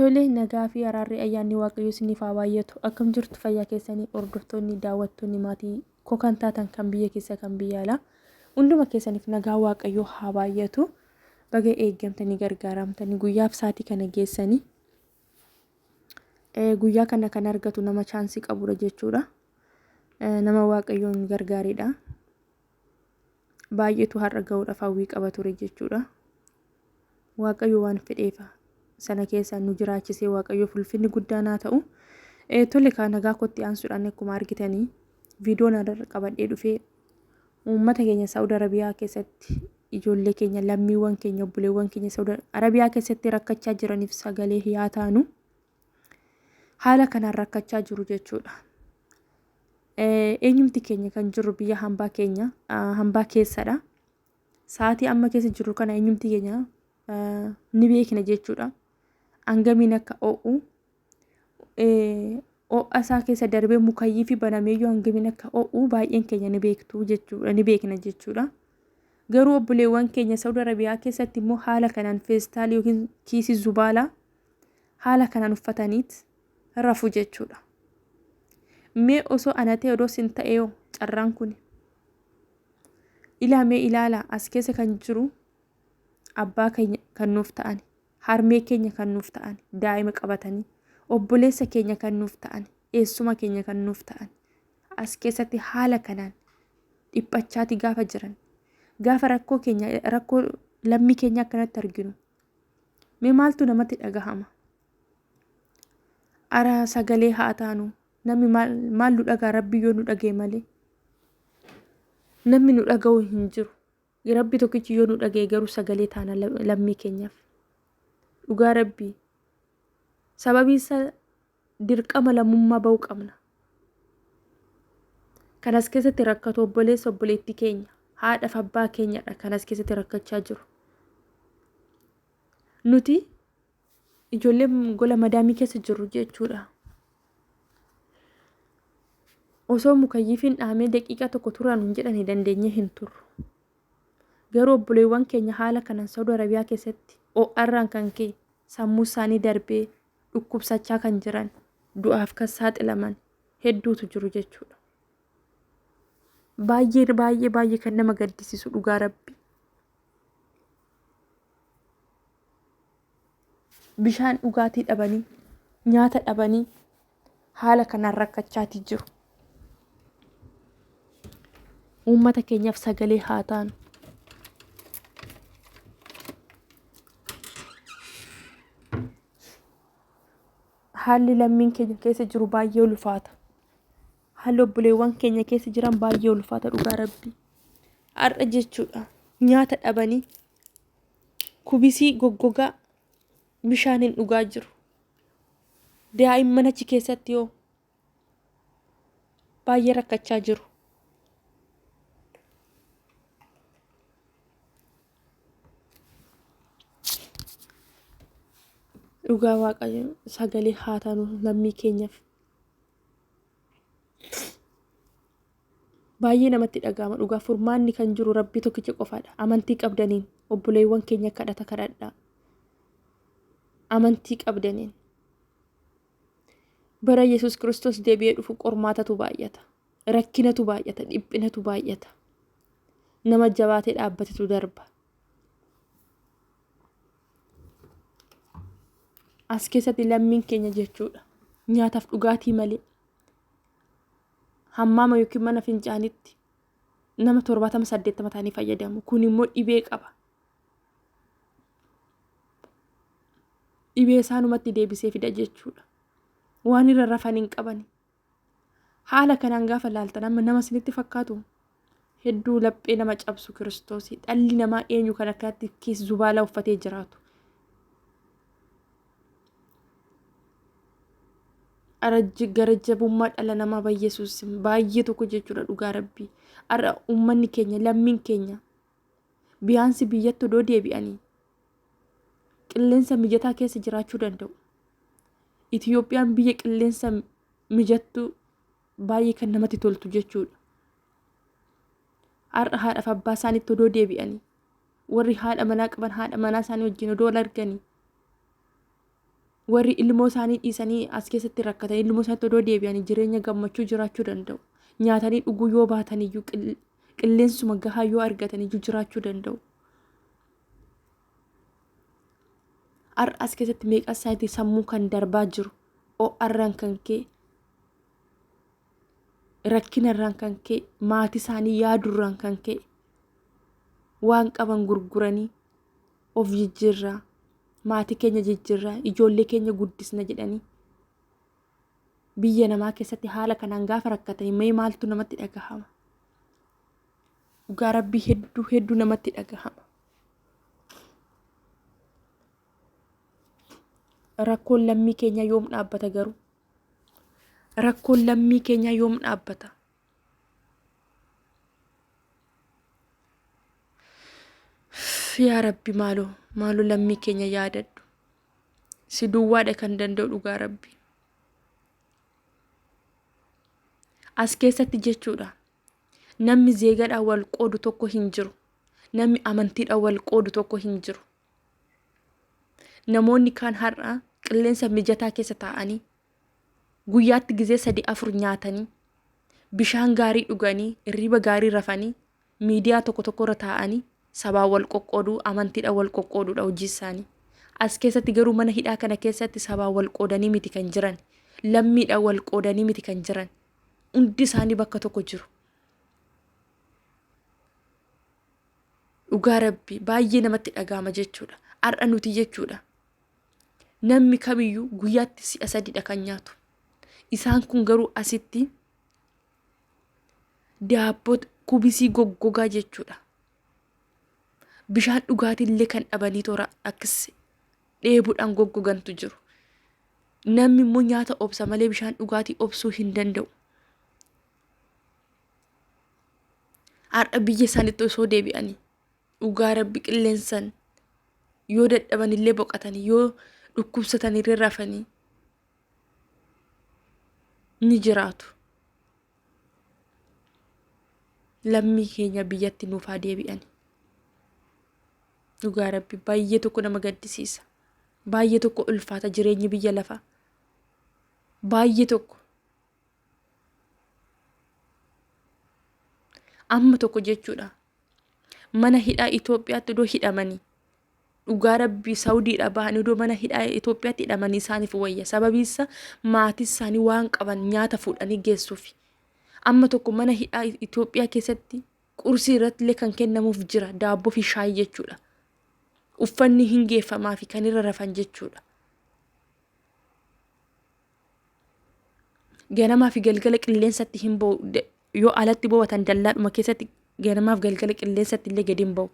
Tole nagaa fi araarri ayyaanni waaqayyoo isiniif haa baay'atu. Akkam jirtu fayyaa keessanii hordoftoonni daawwattoonni maatii koo kan taatan kan biyya keessa kan biyya alaa hunduma keessaniif nagaa waaqayyoo haa baay'atu. Baga eeggamtanii gargaaramtanii guyyaaf saatii kana geessanii guyyaa kana kan argatu nama chaansii qabudha jechuudha. Nama waaqayyoon gargaaridha. Baay'eetu har'a ga'uudhaaf hawwii qaba ture jechuudha. Waaqayyo waan fedheef sana keessa nu jiraachisee waaqayyoof ulfinni guddaan haa ta'u. Tole kan nagaa kootti aansuudhaan akkuma argitanii viidiyoon irra qabadhee dhufee uummata keenya Saawud Arabiyaa keessatti ijoollee keenya lammiiwwan keenya obboleewwan keenya Saawud Arabiyaa keessatti rakkachaa jiraniif sagalee yaa taanu haala kanaan rakkachaa jiru jechuudha. Eenyumti keenya kan jiru biyya hambaa keenya hambaa keessadha. Sa'aatii amma keessa jiru kana eenyumti keenya ni beekna jechuudha. Hangamiin akka o'u ho'a isaa keessa darbee mukayyii fi banameeyyuu hangamiin akka o'u baay'een keenya ni beektu jechuudha ni beekna jechuudha. Garuu obboleewwan keenya Saawud Arabiyaa keessatti immoo haala kanaan feestaalii yookiin kiisii zubaalaa haala kanaan uffataniit rafu jechuudha. Mee osoo ana ta'e odoo sin ta'ee carraan kun ilaamee ilaala as keessa kan jiru abbaa keenya kan nuuf ta'an harmee keenya kan nuuf ta'an daa'ima qabatanii obboleessa keenya kan nuuf ta'an eessuma keenya kan nuuf ta'an as keessatti haala kanaan dhiphachaati gaafa jiran gaafa rakkoo keenya rakkoo lammii keenya akkanatti arginu mee maaltu namatti dhagahama? Ara sagalee haa taanu namni maal nu dhagaa rabbi yoo nu dhagee malee namni nu dhaga'u hin jiru. Rabbi tokkichi yoo nu dhagee garuu sagalee taana lammii keenyaaf. Dhugaa rabbii sababii isa dirqama lammummaa ba'uu qabna. Kan as keessatti rakkatu obboleessa obboleettii keenya haadhaaf abbaa keenyadha kan as keessatti rakkachaa jiru. Nuti ijoollee gola madaamii keessa jirru jechuudha. Osoo mukayyiifiin dhahamee daqiiqaa tokko turaan hin jedhanii dandeenye hin turru. Garuu obboleewwan keenya haala kanaan Saawud Arabiyaa keessatti ho'arraan kan ka'e sammuu isaanii darbee dhukkubsachaa kan jiran du'aaf kan saaxilaman hedduutu jiru jechuudha. Baay'ee kan nama gaddisiisu dhugaa rabbi. Bishaan dhugaatii dhabanii nyaata dhabanii haala kanaan rakkachaatii jiru. Uummata keenyaaf sagalee haa taanu. Haalli lammiin keenya keessa jiru baay'ee ulfaata. Haalli obboleewwan keenya keessa jiran baay'ee ulfaata dhugaa rabbi. Har'a jechuudha nyaata dhabanii kubisii goggogaa bishaaniin dhugaa jiru. Daa'imman achi keessatti yoo baay'ee rakkachaa jiru. Dhugaa waaqayyo sagalee haa taanu lammii keenyaaf. Baay'ee namatti dhagahama dhugaa furmaanni kan jiru rabbi tokkicha qofaadha. Amantii qabdaniin obboleewwan keenya kadhata kadhadhaa. Amantii qabdaniin. Bara Yesuus Kiristoos deebi'ee dhufu qormaatatu baay'ata. Rakkinatu baay'ata, dhiphinatu baay'ata. Nama jabaatee dhaabbatetu darba. As keessatti lammiin keenya jechuudha. Nyaataaf dhugaatii malee hammaama yookiin mana fincaanitti nama 70-80 ta'anii fayyadamu. Kun immoo dhibee qaba. Dhibee isaanumatti deebisee fida jechuudha. Waan irra rafan hin qabani. Haala kanaan gaafa laaltan amma nama isinitti fakkaatu hedduu laphee nama cabsu Kiristoosii. Dhalli namaa eenyu kan akkanatti kiis zubaalaa uffatee jiraatu. Gara jabummaa dhala namaa Yesuus baay'ee tokko jechuudha dhugaa rabbii. Har'a uummanni keenya lammiin keenya biyaansi biyyatti odoo deebi'anii qilleensa mijataa keessa jiraachuu danda'u. Itiyoophiyaan biyya qilleensa mijattuu baay'ee kan namatti toltu jechuudha. Har'a haadhaaf abbaa isaaniitti odoo deebi'anii warri haadha manaa qaban haadha manaa isaanii wajjin odoo wal arganii warri ilmoo isaanii dhiisanii as keessatti rakkatan ilmoo isaatti odoo deebi'anii jireenya gammachuu jiraachuu danda'u. Nyaatanii dhuguu yoo baatan iyyuu qilleensuma gahaa yoo argatan iyyuu jiraachuu danda'u. Har'a as keessatti meeqa isaati sammuu kan darbaa jiru ho'arraan kan ka'e rakkinarraan kan ka'e maatii isaanii yaadurraan kan ka'e waan qaban gurguranii of jijjiirraa maatii keenya jijjiirraa ijoollee keenya guddisna jedhanii biyya namaa keessatti haala kanaan gaafa rakkatanii mee maaltu namatti dhagahama? Dhugaa Rabbii hedduu namatti dhagahama. Rakkoon lammii keenya yoom dhaabbata garuu? Rakkoon lammii keenya yoom dhaabbata? Yaa Rabbi maaloo lammii keenya yaadadhu. Si duwwaadha kan danda'u dhugaa Rabbi. As keessatti jechuudha. Namni zeegadhaan wal qoodu tokko hin jiru. Namni amantiidhaan wal qoodu tokko hin jiru. Namoonni kaan har'a qilleensa mijataa keessa taa'anii guyyaatti gizee 3-4 nyaatanii bishaan gaarii dhuganii hirriba gaarii rafanii miidiyaa tokko irra taa'anii sabaa wal qoqqooduu amantiidhaan wal qoqqooduudha hojii isaanii. As keessatti garuu mana hidhaa kana keessatti sabaa wal qoodanii miti kan jiran. Lammiidhaan wal qoodanii miti kan jiran. Hundi isaanii bakka tokko jiru. Dhugaa Rabbi baay'ee namatti dhagahama jechuudha. Har'a nuti jechuudha. Namni kamiyyuu guyyaatti 3 kan nyaatu. Isaan kun garuu asitti daabboo kubisii goggogaa jechuudha. Bishaan dhugaatii illee kan dhabanii toora akkis dheebuudhaan goggogantu jiru. Namni immoo nyaata obsa malee bishaan dhugaatii obsuu hin danda'u. Har'a biyya isaaniitti osoo deebi'anii dhugaa Rabbi qilleensan yoo dadhaban illee boqotanii yoo dhukkubsatan irra rafanii ni jiraatu. Lammii keenya biyyatti nuuf haa deebi'an. Dhugaa Rabbi baay'ee tokko nama gaddisiisa. Baay'ee tokko ulfaata jireenyi biyya lafaa. Baay'ee tokko. Amma tokko jechuudha. Mana hidhaa Itoophiyaatti odoo hidhamanii dhugaa Rabbii Saawudiidhaa bahanii odoo mana hidhaa Itoophiyaatti hidhamanii isaaniif wayya. Sababiin isaa maatii isaanii waan qaban nyaata fuudhanii geessuufi. Amma tokko mana hidhaa Itoophiyaa keessatti qursii irratti illee kan kennamuuf jira daabboo fi shaayii jechuudha. Uffanni hin geeffamaa fi kan irra rafan jechuudha. Ganamaa fi galgala qilleensatti hin ba'u yoo alatti boo'atan dallaadhuma keessatti ganamaaf galgala qilleensatti illee gadi hin ba'u.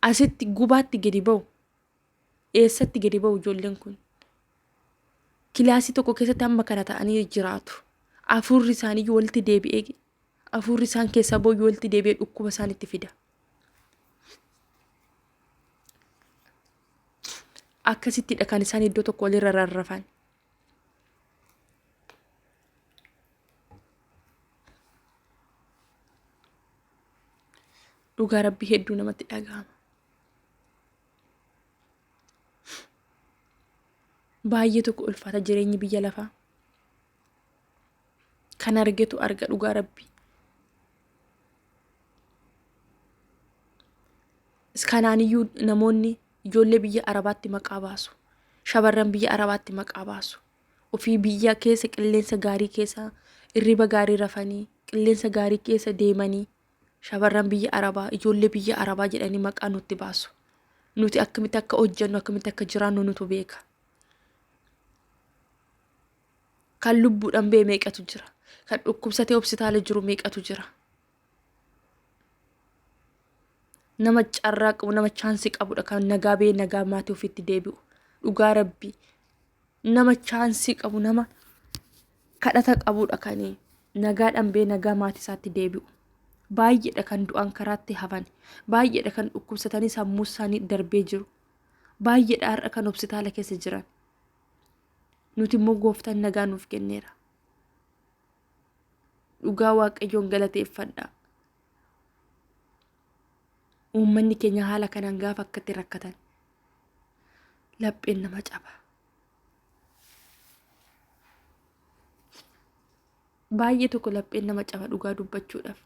Asitti gubaatti gadi ba'u. Eessatti gadi ba'u ijoolleen kun? Kilaasii tokko keessatti amma kana ta'anii jiraatu. Afurri isaanii walitti deebi'ee afurri isaan keessa ba'u walitti deebi'ee dhukkuba isaanitti fida. Akkasittidha kan isaan iddoo tokko walirra rarrafan. Dhugaa Rabbii hedduu namatti dhagahama. Baay'ee tokko ulfaata jireenyi biyya lafaa. Kan argetu arga dhugaa Rabbii. Kanaaniyyuu namoonni ijoollee biyya Arabaatti maqaa baasu. Shamarran biyya Arabaatti maqaa baasu. Ofii biyya keessa qilleensa gaarii keessa hirriba gaarii rafanii qilleensa gaarii keessa deemanii shamarran biyya Arabaa ijoollee biyya Arabaa jedhanii maqaa nutti baasu. Nuti akkamitti akka hojjennu akkamitti akka jiraannu nutu beeka. Kan lubbuudhaan ba'e meeqatu jira? Kan dhukkubsatee hospitaala jiru meeqatu jira? Nama carraa qabu nama chaansii qabudha kan nagaa ba'ee nagaa maatii ofiitti deebi'u. Dhugaa Rabbii nama chaansii qabu nama kadhata qabudha kan nagaadhaan ba'ee nagaa maatii isaatti deebi'u. Baay'eedha kan du'an karaatti hafan. Baay'eedha kan dhukkubsatanii sammuu isaanii darbee jiru. Baay'eedha har'a kan hospitaala keessa jiran. Nuti immoo gooftaan nagaa nuuf kenneera. Dhugaa Waaqayyoon galateeffadhaa. Uummanni keenya haala kanaan gaafa akkatti rakkatan lapheen nama caba. baay'ee tokko lapheen nama caba dhugaa dubbachuudhaaf.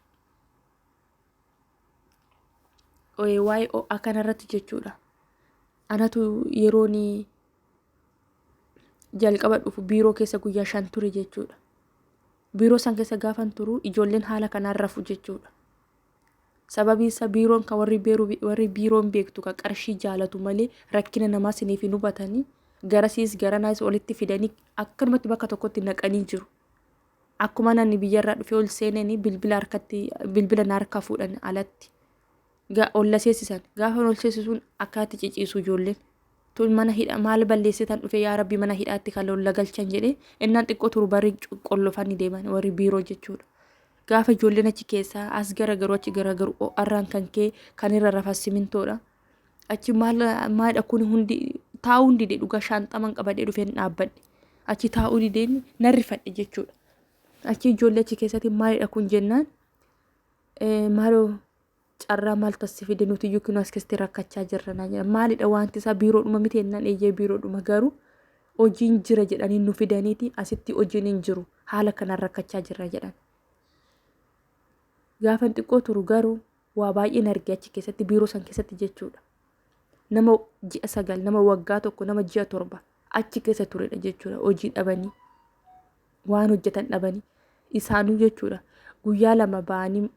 Waa'ee ho'aa kanarratti jechuudha. Anatu yeroon jalqaba dhufu biiroo keessa guyyaa 5 ture jechuudha. Biiroo san keessa gaafan turu ijoolleen haala kanaan rafu jechuudha. Sababii isa biiroon kan warri biiroon beektu kan qarshii jaalatu malee rakkina namaa siniif hin hubatanii garasiis garanaas walitti fidanii akkanumatti bakka tokkotti naqanii jiru. Akkuma namni biyyarraa dhufee ol seenanii bilbila na harkaa fuudhan alatti. Olla seesisan gaafa ol seesisuun akkaatti ciciisu ijoolleen. Tun mana hidha maal balleessitan dhufee yaa rabbi mana hidhaatti kan olla galchan jedhee innaan xiqqoo turu barri qollofanii deeman warri biiroo jechuudha. Gaafa ijoolleen achi keessaa as garagaru achi garagaru arraan kan kee kan irra rafas simintoodha. Achi maadha kun hundi taa'uu didee dhugaa shaanxaman qabadee dhufeen dhaabbadhe. Achi taa'uu dideen narrifadhe jechuudha. Achi ijoollee achi keessatti maalidha kun jennaan maaloo carraa maal tassi fide nuti yookiin as keessatti rakkachaa jirra naa jedha. Maalidha wanti isaa biiroodhuma miti ennaan eeyyee biiroodhuma garuu hojiin jira jedhanii nu fidaniiti asitti hojiin hin jiru haala kanaan rakkachaa jirra jedhan. Gaafan xiqqoo turu garuu waa baay'een arge achi keessatti biiroo san keessatti jechuudha. Nama ji'a 9 nama waggaa tokko nama ji'a 7 achi keessa turedha jechuudha. Hojii dhabanii waan hojjetan dhabanii isaanuu jechuudha. Guyyaa 2 ba'anii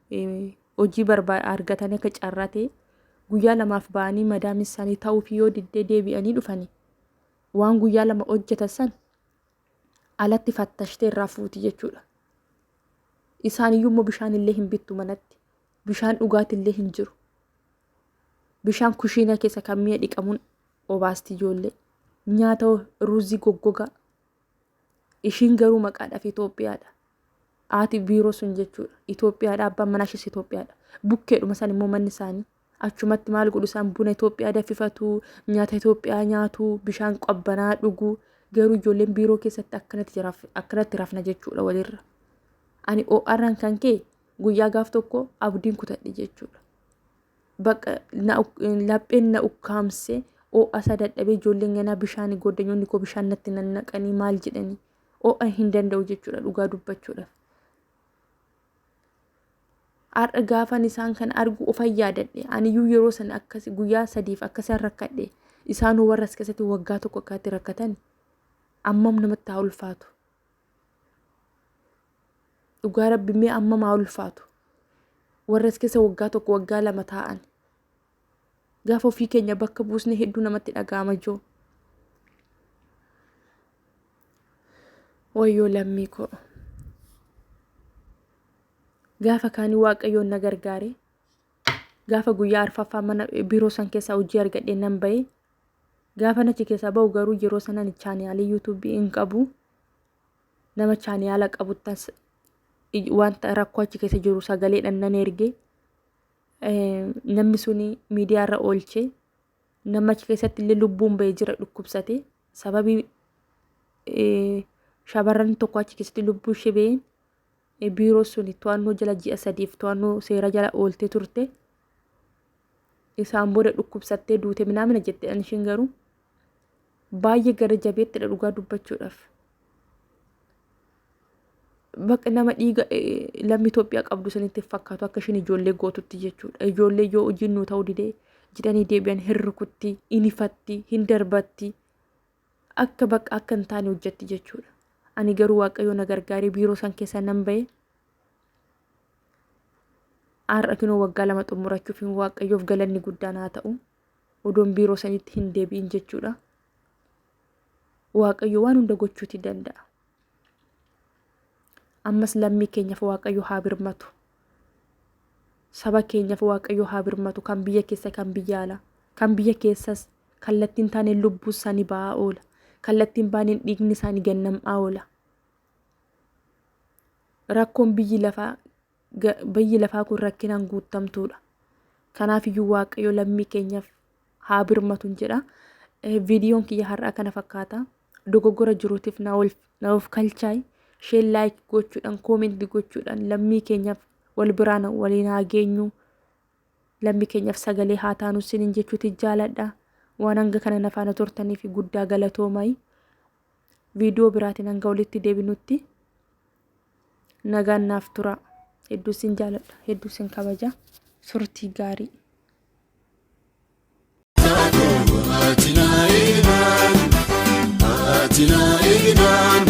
hojii argatanii akka carraa ta'e guyyaa 2 ba'anii madaamni isaanii ta'uuf yoo diddee deebi'anii dhufanii waan guyyaa 2 hojjetan san alatti fattashtee irraa fuuti jechuudha. Isaaniyyuu immoo bishaan illee hin bittu manatti. Bishaan dhugaatii illee hin jiru. Bishaan kushiina keessa kan mi'a dhiqamuun obaasti ijoollee. Nyaata ruuzii goggogaa. Ishiin garuu maqaadhaaf Itoophiyaadha. Haati biiroo sun jechuudha. Itoophiyaadha. Abbaan manaa ishees Itoophiyaadha. Bukkeedhuma san immoo manni isaanii. Achumatti maal godhu isaan buna Itoophiyaa danfifatu, nyaata Itoophiyaa nyaatu, bishaan qabbanaa dhugu. Garuu ijoolleen biiroo keessatti akkanatti rafna jechuudha walirra. Ani ho'arraan kan kee guyyaa gaaf tokko abdiin kutadhe jechuudha. Bakka lapheen na ukkaamse ho'a isa dadhabee ijoolleen ganaa bishaan goddanyoonni koo bishaan natti nannaqanii maal jedhanii ho'a hin danda'u jechuudha dhugaa dubbachuudhaaf. Har'a gaafan isaan kan argu ofan yaadadhe aniyyuu yeroo sana akkas guyyaa 3 akkasaan rakkadhe isaanuu warra as keessatti waggaa tokko akkaatti rakkatan ammam namatti haa ulfaatu. Dhugaa rabbi mee ammam haa ulfaatu. Warra as keessa waggaa tokko waggaa 2 taa'an. Gaafa ofii keenya bakka buusne hedduu namatti dhaga'ama joo. Wayyoo lammii koo. Gaafa kaanii waaqayyoon na gargaare. Gaafa guyyaa arfaffaa mana biiroo san keessaa hojii argadhee nan ba'e. Gaafa nachi keessaa ba'u garuu yeroo sanan chaanaalii yuutuubii hin qabu. Nama chaanaala qabuttas wanta rakkoo achi keessa jiru sagaleedhaan nan erge. Namni suni miidiyaarra oolche. Nama achi keessatti illee lubbuun ba'ee jira dhukkubsate. Sababii shamarran tokko achi keessatti lubbuu ishee ba'een biiroo suni to'annoo jala ji'a 3 to'annoo seera jala ooltee turte. Isaan booda dhukkubsattee duute minaamina jetteedhaan isheen garuu baay'ee gara jabeettidha dhugaa dubbachuudhaaf. Bakka nama dhiiga lammii Itoophiyaa qabdu sanitti fakkaatu akka isheen ijoollee gootutti jechuudha. Ijoollee yoo hojiin nuu ta'uu didee jedhanii deebi'an hin rukutti, hin ifatti, hin darbatti. Akka bakka akka hin taane hojjetti jechuudha. Ani garuu waaqayyo na gargaaree biiroo san keessa nan ba'e. Har'a kunoo waggaa 2 xumurachuuf waaqayyoof galanni guddaan haa ta'u. Odoon biiroo sanitti hin deebi'in jechuudha. Waaqayyo waan hunda gochuuti danda'a. Ammas lammii keenyaaf waaqayyo haa birmatu. Saba keenyaaf waaqayyo haa birmatu kan biyya keessa kan biyya alaa. Kan biyya keessas kallattiin taane lubbuu isaanii ba'aa oola. Kallattiin baaneen dhiigni isaanii gannam'aa oola. Rakkoon biyyi lafaa kun rakkinaan guutamtuudha. Kanaafiyyuu waaqayyo lammii keenyaaf haa birmatu jedha. Viidiyoon kiyya har'aa kana fakkaata. Dogoggora jiruutiif na of kalchaay. Share like gochuudhaan comment gochuudhaan lammii keenyaaf wal biraan waliin haa geenyu. Lammii keenyaaf sagalee haa taanu sinin jechuuti jaaladha. Waan hanga kana na faana turtaniif guddaa galatoomaa. Viidiyoo biraatiin hanga walitti deebinutti nagaan naaf tura. Hedduu sin jaaladha, hedduu sin kabaja. Turtii gaarii. Atina eegan